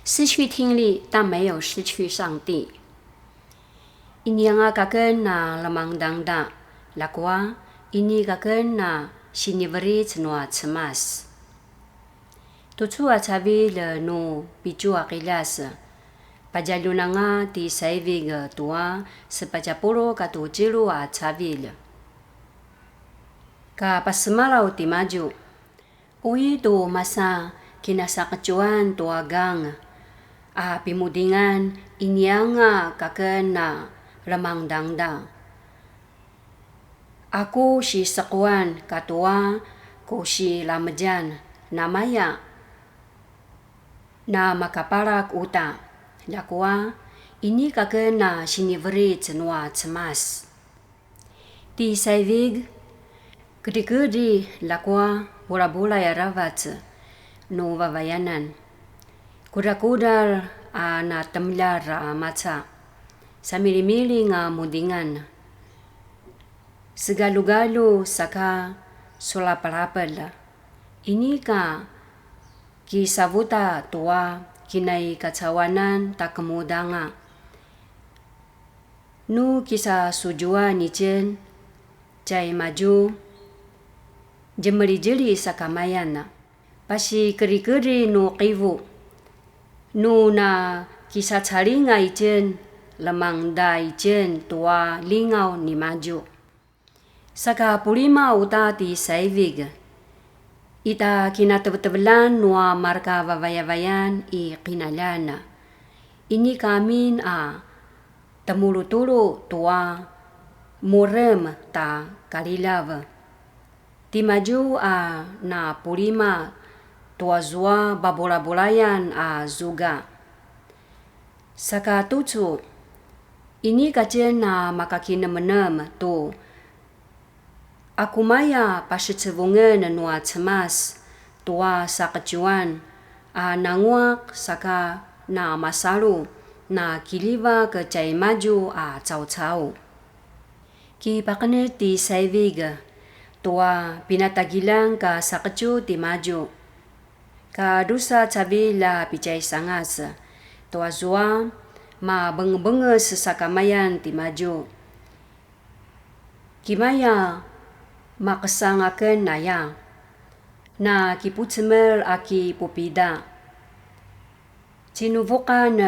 失去听力，但没有失去上帝。Ini ang akaken na lamang dangda, lakwa, ini kaken na siniberi cenua cemas. Tutu acabi le no picu akilas, pajalunanga ti saivig tua sepacapuro katu jiru acabil. Ka pasmalau ti maju, ui tu masa kinasakacuan tuagang, pimudingan inyanga kakena lamang dangda. Aku si sakuan katua ko si lamajan namaya na makaparak uta lakwa ini kakena siniberi cenua cemas. Ti saivig gedi-gedi lakwa bola-bola ya ravat no vavayanan. Kuda-kudal na temlar maca. Samili-mili nga mudingan. Segalu-galu saka sulapalapal. Ini ka kisavuta tua kinai kacawanan tak kemudanga. Nu kisa sujua nijen cai maju jemeri-jeri sakamayana. Pasi keri-keri nu kivu. Nu na kisah caringa ijen lemang da ijen tua lingau ni maju. Saka pulima uta ti saivig. Ita kina tebelan nua marka vavaya-vayan i kinalana. Ini kamin temulu-tulu tua murem ta kalilav. Ti maju na pulima tua zua babola-bolayan zuga. Saka tutu, ini kajen na makakina-menem tu. Aku maya pasicevungen nua cemas tua sakacuan nanguak saka na masalu na kiliva ke cai maju cau-cau. Ki pakane ti saivig tua pinatagilang ka sakacu ti maju. Ka dusa cabi la picai sangas. Tua zua ma beng-beng sesakamayan ti maju. Kimaya makasangaken naya. Na kipucemel aki pupida. Cinuvokan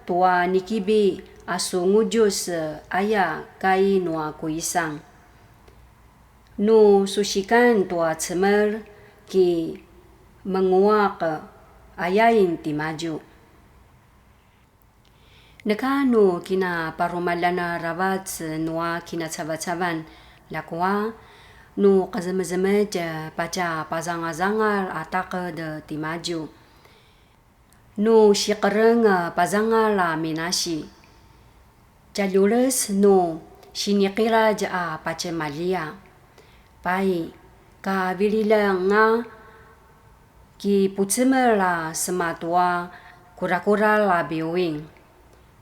tua nikibi asu ngujus aya kai nua kuisang. Nu susikan tua cemel ki menguak ayain ti maju. Nekanu kina parumalana ravat nua kina cabat-caban lakwa nu kazeme-zeme paca pazanga-zangal atake de ti maju. Nu sikereng pazangal minasi. Jalules nu sinikira pace malia. Pai ka vilila nga ki puceme la sematua kura-kura la biwing.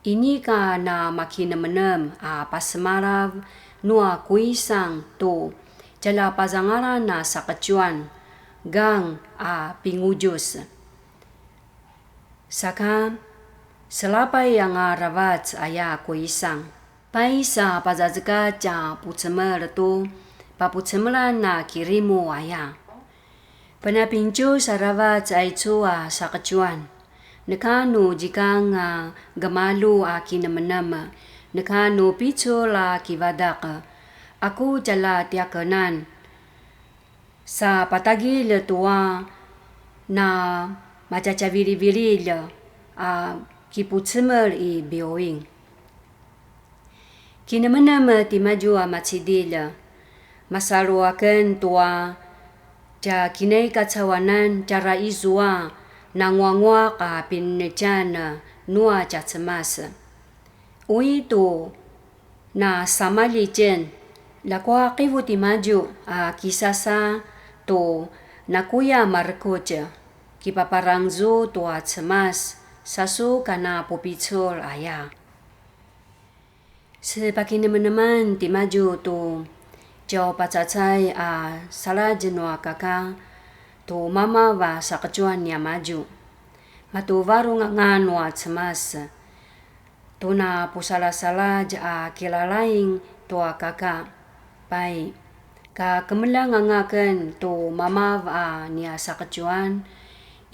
Ini ka na makina-menem pasemarav nua kuisang tu jala pazangara na sakacuan gang pingujus. Saka selapay yang ravat aya kuisang. Pai sa pazazka pucemer tu papucemelan na kirimu aya. Penapincu saravat aicu sakacuan. Nekanu jikang gemalu kinamenam. Nekanu picu la kivadak. Aku jala tiakanan. Sa patagi le tua na macaca viri-viri le kipucemer i bioing. Kinamenam ti maju macidi masalu aken tua kinai kacawanan cara izua nangwangwa pinnecan nua cemas. Ui tu na samali jen lakwa kivu ti maju kisasa tu nakuya markoce kipaparangzu tua cemas sasu kana popicol aya. Sepakine meneman ti maju tu jauh pacacai salah jenua kaka tu mama wa sakacuan ya maju. Matu varung nganu cemas. Tuna pusala-sala kilalaing tua kakak. Pai. Ka kemelang ngaken tu mama nia sakecuan.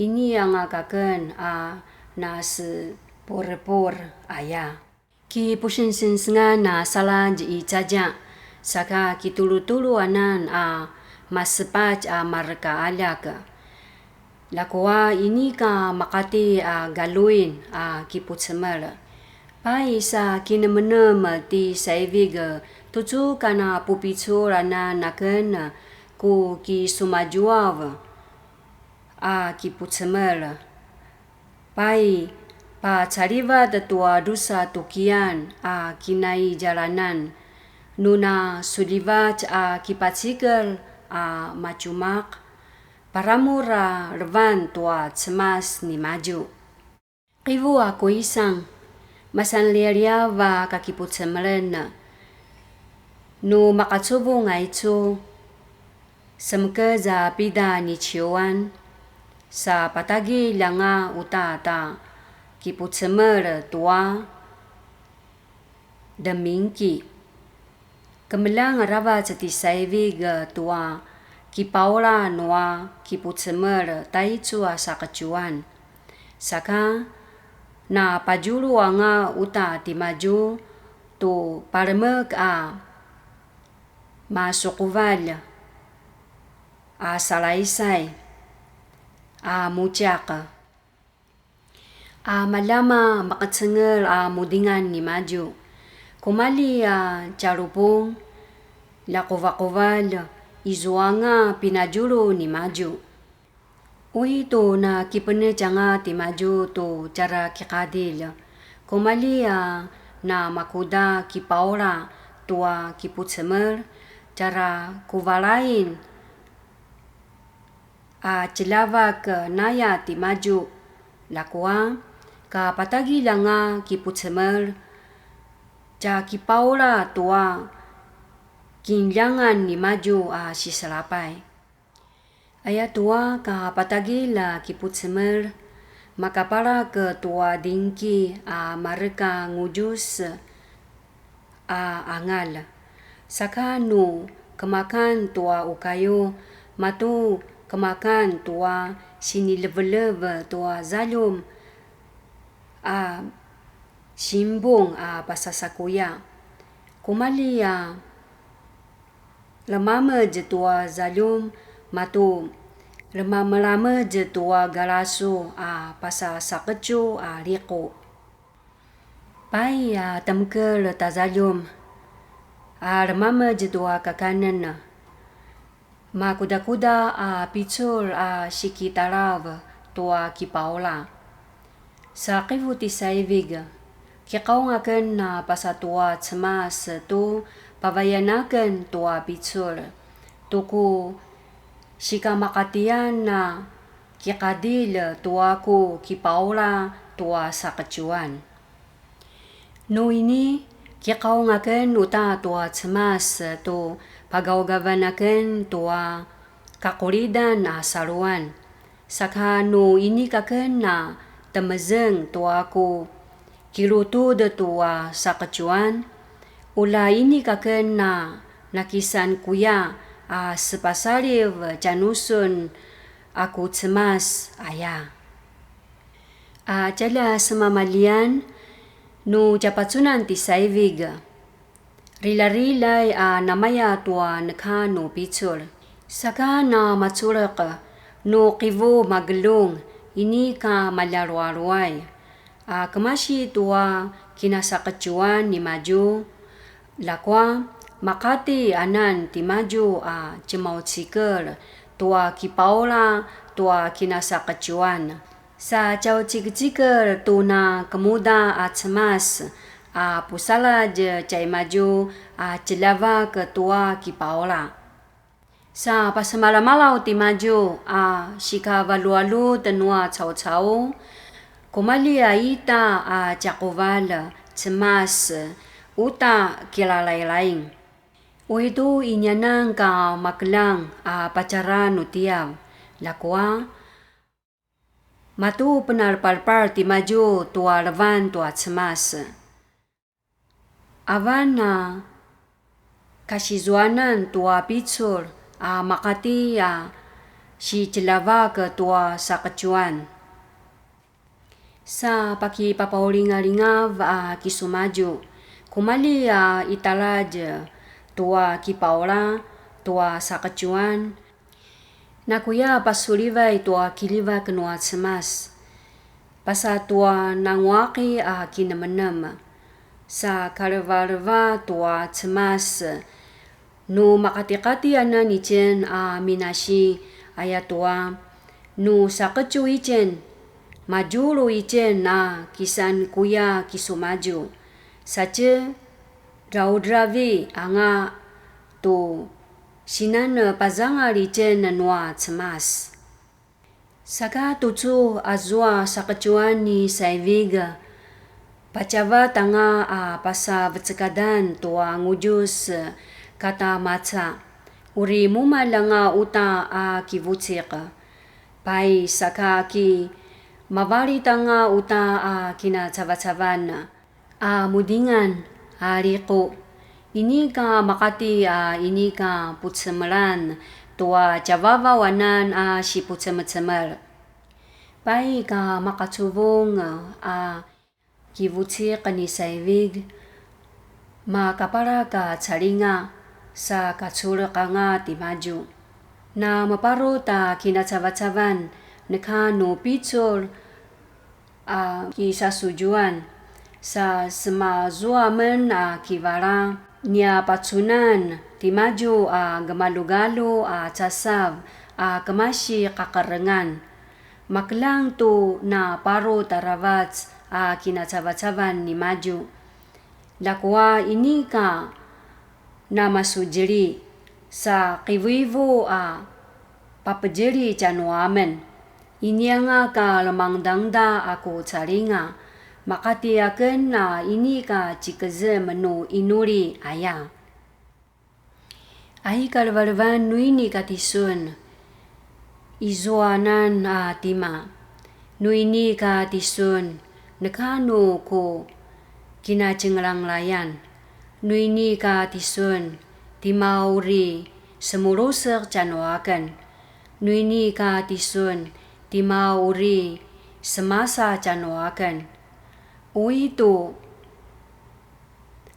Ini yang ngakaken nas pur ayah. Ki pusin singa na sala i caja. Saka ki tulu-tulu anan masepaj marka alaka. Lakwa ini ka makati galuin kiput semala. Pai sa kinemenem ti saiviga tuju kana pupitsura na naken ku ki sumajuav kiput semala. Pai pa cariva tua dusa tukian kinai jalanan. Nuna sudivat kipatsikal macumak. Paramura revan tua cemas ni maju. Kivu aku isang. Masan liaria kakiput semelena. Nu makatsubu ngaitu. Semke za pida ni ciuan. Sa patagi langa utata. Kiput semel tua. Demingki. Kemelang rava ceti saivig tua. Kipaula noa kiput semel taitu sakacuan. Saka na pajulu anga uta ti maju tu parmek masukuval salaisai mucaka malama makatsengel mudingan ni maju kumali carupung lakovakoval izuanga pinajulu ni maju. Ui tu na kipene janga ti maju tu cara kikadil. Kumali na makuda kipaura tua kiput semer cara kuvalain celavak naya ti maju. Lakwa ka patagi langa kiput semer ca kipaura tua kinjangan ni maju si selapai. Ayat tua ka patagi la kiput semer makapara ke tua dingki mereka ngujus angal. Saka nu kemakan tua ukayo matu kemakan tua sini leve-leve tua zalum simbung pasasakuya. Kumali lemama je tua zalum matu lama je tua galasu pasa sakecu riku. Pai temke le tazalum lama je tua kakanan ma kuda-kuda picul sikitarav tua kipaula. Sa kivuti saivig kikau ngaken pasa tua cemas tu pavayanaken tua picul. Tuku sika makatian kikadil tuaku kipaula tua sakecuan. No ini kikau ngaken uta tua cemas tu pagawagavanaken tua kakuridan saruan. Saka no ini kaken temezeng tuaku kilutu de tua sakecuan. Ula ini kaken nakisan kuya sepasaliv janusun aku cemas ayah. Jala semamalian nu japatsunan ti saivig. Rila-rilay namaya tua nekano picul. Saka na matsurak no kivu maglung ini ka malaruaruay. Kemasi tua kinasakacuan ni maju. Lakwa makati anan ti maju cemau cikel tua kipaula tua kinasakacuan. Sa caw cikel tuna kemuda cemas pusala je cai maju celava ke tua kipaula. Sa pasamala-malau ti maju sika valu-alu tenua caw-caw. Kumali ita cakoval cemas uta kilalay-laing. Uitu inyanang ka maklang pacaran utiaw. Lakwa Matu penal-palpal ti maju tua levan tua cemas. Awan kasizuanan tua picul makati si celava ke tua sakecuan. Sa paki papaulinga-linga kisumaju. Kumali italaj tua kipaola tua sakecuan. Nakuya pasuliva tua kiliva kenua cemas. Pasa tua nangwaki kinamenem. Sa kaleva-leva tua cemas. Nu makati-kati anan ijen minasi ayatua. Nu sakecu ijen. Majulu ijen kisan kuya kisumaju. Sace raudravi anga tu sinan pazanga ijen nua cemas. Saka tucu azua sakecuan ni saiviga. Pacava tanga pasa vecekadan tua ngujus kata maca. Uri mumalanga uta kivucika. Pai saka ki mawali tanga uta kina cava-cavan. Mudingan riku. Ini ka makati ini ka putsemelan tua cavava wanan si putsemer-semer. Pai ka makatubong kivucik ni saivig. Makapara ka caringa sa kacurka nga ti maju. Na maparot kina cava-cavan neka no picul kisasujuan sa semazuamen kivara nia pacunan ti maju gemalu-galu casav kemasi kakarengan. Maklang tu na paro taravat kina cava-cavan ni maju. Lakwa ini ka na masujeri sa kiwivu papejeri canuamen. Ini nga ka lemang dangda aku caringa. Makati aken ini ka cikeze menu inuri aya. Ahi kalvalvan nuini katisun. Izuanan tima. Nuini katisun. Nekanu ko kinacenglang layan. Nuini katisun. Timauri semurusek canuaken. Nuini katisun. Timauri semasa canuaken. Itu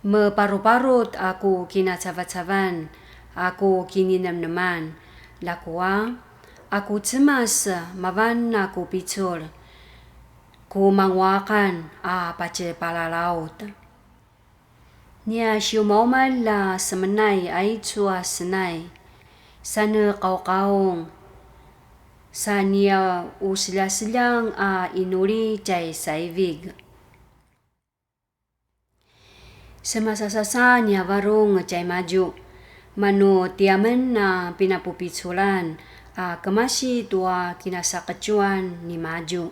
meparut-parut aku kina cavat-cavan. Aku kini nem-neman. Lakwa aku cemas mavan aku picul. Ku mangwakan pace pala laut. Nia siumauman la semenai ai cua senai. Sana kau-kaung. Sania usila-silang inuri cai saivig. Semasa-sasa nia warung cai maju. Manu tiamen pinapupiculan kemasi tua kinasakecuan ni maju.